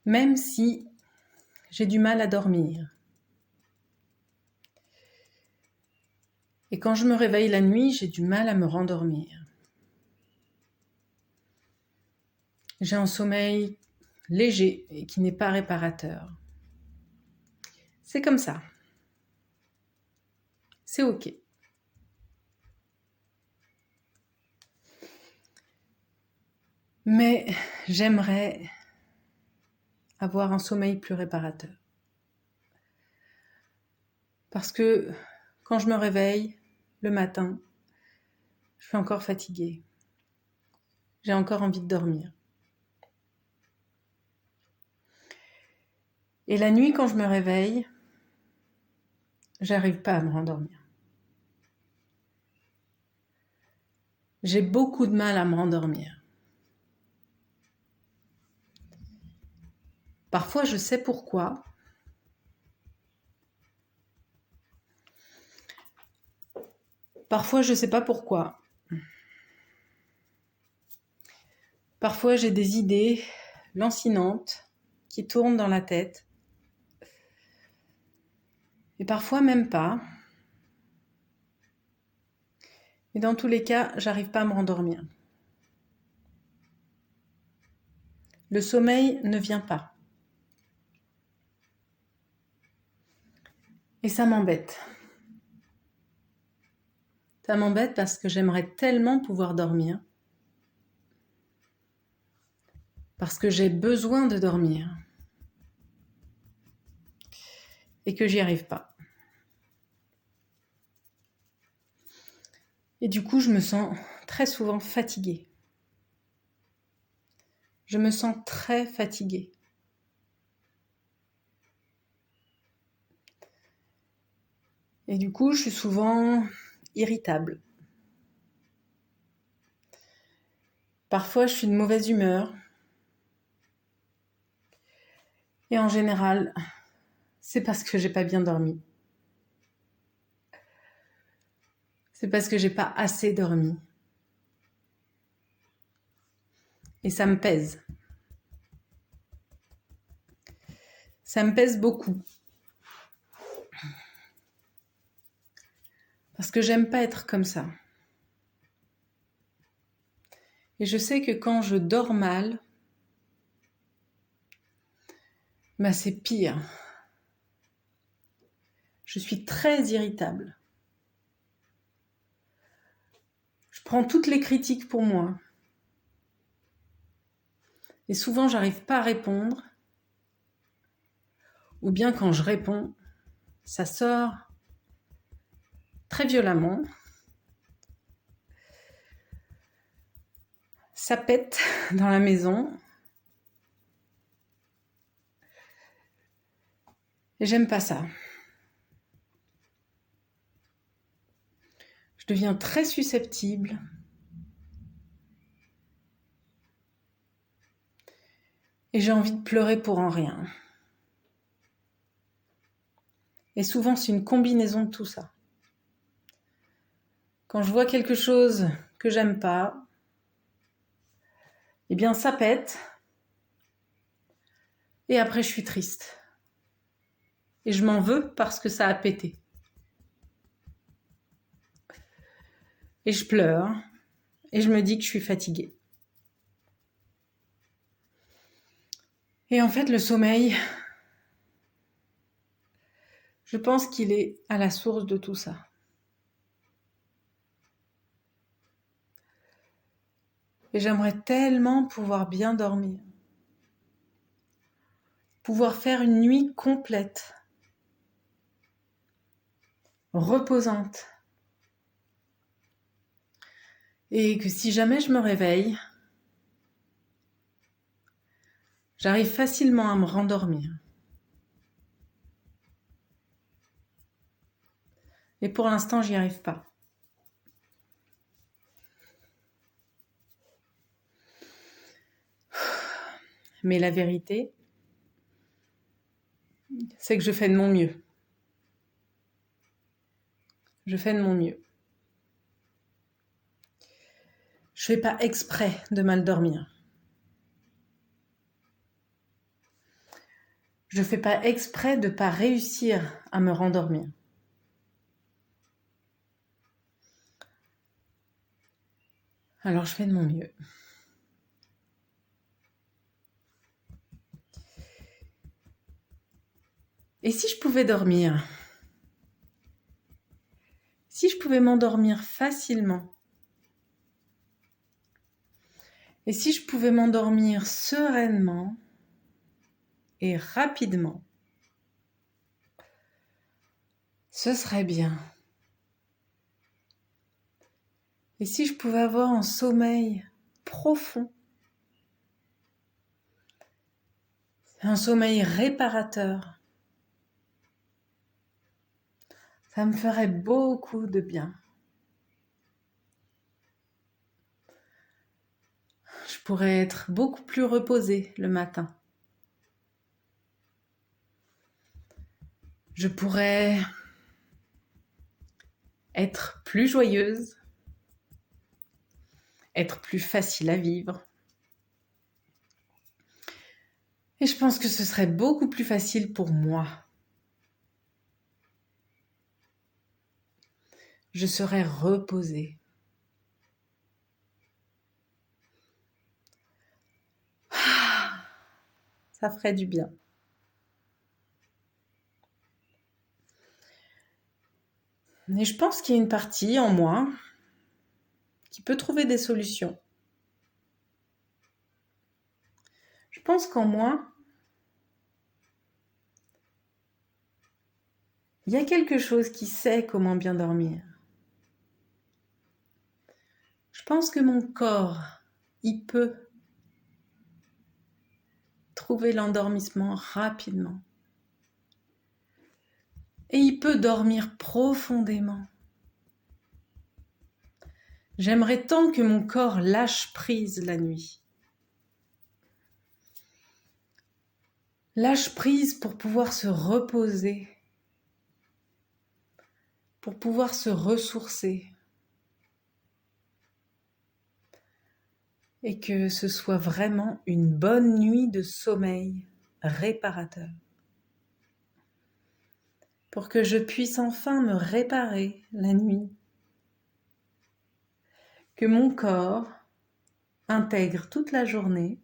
même si j'ai du mal à dormir. Et quand je me réveille la nuit, j'ai du mal à me rendormir. J'ai un sommeil léger et qui n'est pas réparateur. C'est comme ça. C'est OK. Mais j'aimerais avoir un sommeil plus réparateur. Parce que quand je me réveille le matin, je suis encore fatiguée. J'ai encore envie de dormir. Et la nuit, quand je me réveille, j'arrive pas à me rendormir. J'ai beaucoup de mal à me rendormir. Parfois, je sais pourquoi. Parfois, je sais pas pourquoi. Parfois, j'ai des idées lancinantes qui tournent dans la tête. Et parfois, même pas. Mais dans tous les cas, j'arrive pas à me rendormir. Le sommeil ne vient pas. Et ça m'embête. Ça m'embête parce que j'aimerais tellement pouvoir dormir. Parce que j'ai besoin de dormir. Et que j'y arrive pas. Et du coup, je me sens très souvent fatiguée. Je me sens très fatiguée. Et du coup, je suis souvent irritable. Parfois, je suis de mauvaise humeur. Et en général, c'est parce que j'ai pas bien dormi. C'est parce que j'ai pas assez dormi. Et ça me pèse. Ça me pèse beaucoup. Parce que j'aime pas être comme ça. Et je sais que quand je dors mal, bah c'est pire. Je suis très irritable. Je prends toutes les critiques pour moi. Et souvent, j'arrive pas à répondre. Ou bien quand je réponds, ça sort très violemment. Ça pète dans la maison. Et j'aime pas ça. Je deviens très susceptible. Et j'ai envie de pleurer pour en rien. Et souvent, c'est une combinaison de tout ça. Quand je vois quelque chose que j'aime pas, eh bien ça pète. Et après, je suis triste. Et je m'en veux parce que ça a pété. Et je pleure. Et je me dis que je suis fatiguée. Et en fait, le sommeil, je pense qu'il est à la source de tout ça. Et j'aimerais tellement pouvoir bien dormir. Pouvoir faire une nuit complète. Reposante. Et que si jamais je me réveille, j'arrive facilement à me rendormir. Et pour l'instant, j'y arrive pas. Mais la vérité, c'est que je fais de mon mieux. Je fais de mon mieux. Je fais pas exprès de mal dormir. Je ne fais pas exprès de ne pas réussir à me rendormir. Alors je fais de mon mieux. Et si je pouvais dormir? Si je pouvais m'endormir facilement? Et si je pouvais m'endormir sereinement et rapidement? Ce serait bien. Et si je pouvais avoir un sommeil profond, un sommeil réparateur, ça me ferait beaucoup de bien. Je pourrais être beaucoup plus reposée le matin. Je pourrais être plus joyeuse, être plus facile à vivre. Et je pense que ce serait beaucoup plus facile pour moi. Je serais reposée. Ça ferait du bien. Et je pense qu'il y a une partie en moi qui peut trouver des solutions. Je pense qu'en moi, il y a quelque chose qui sait comment bien dormir. Je pense que mon corps, il peut trouver l'endormissement rapidement. Et il peut dormir profondément. J'aimerais tant que mon corps lâche prise la nuit. Lâche prise pour pouvoir se reposer, pour pouvoir se ressourcer. Et que ce soit vraiment une bonne nuit de sommeil réparateur. Pour que je puisse enfin me réparer la nuit. Que mon corps intègre toute la journée.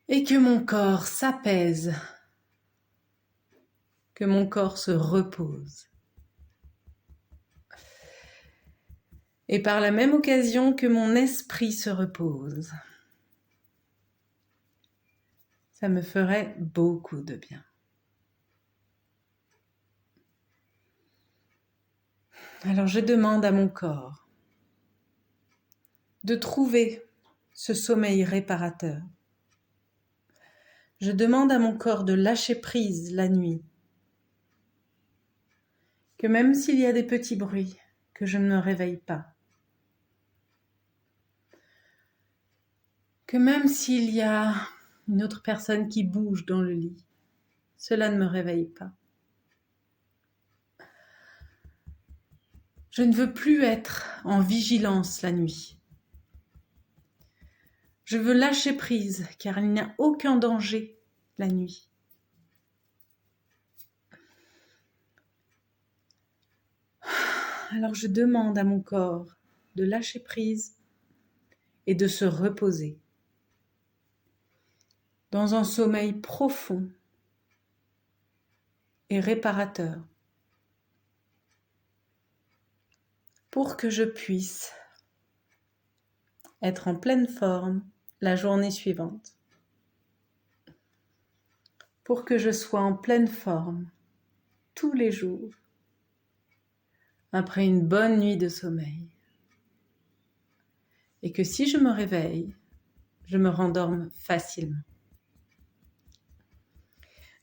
Et que mon corps s'apaise. Que mon corps se repose. Et par la même occasion que mon esprit se repose. Ça me ferait beaucoup de bien. Alors je demande à mon corps de trouver ce sommeil réparateur. Je demande à mon corps de lâcher prise la nuit. Que même s'il y a des petits bruits, que je ne me réveille pas. Que même s'il y a une autre personne qui bouge dans le lit, cela ne me réveille pas. Je ne veux plus être en vigilance la nuit. Je veux lâcher prise, car il n'y a aucun danger la nuit. Alors je demande à mon corps de lâcher prise et de se reposer dans un sommeil profond et réparateur pour que je puisse être en pleine forme la journée suivante, pour que je sois en pleine forme tous les jours après une bonne nuit de sommeil et que si je me réveille, je me rendorme facilement.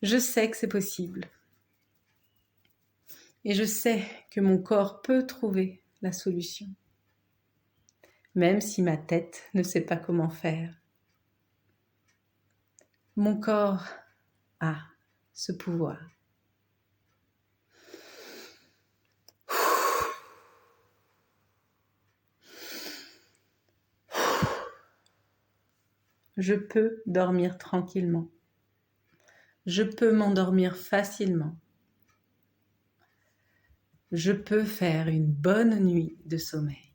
Je sais que c'est possible et je sais que mon corps peut trouver la solution, même si ma tête ne sait pas comment faire. Mon corps a ce pouvoir. Je peux dormir tranquillement. Je peux m'endormir facilement. Je peux faire une bonne nuit de sommeil.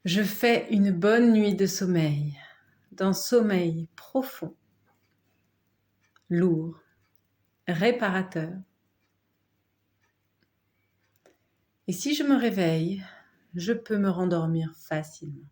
Je fais une bonne nuit de sommeil, d'un sommeil profond, lourd, réparateur. Et si je me réveille, je peux me rendormir facilement.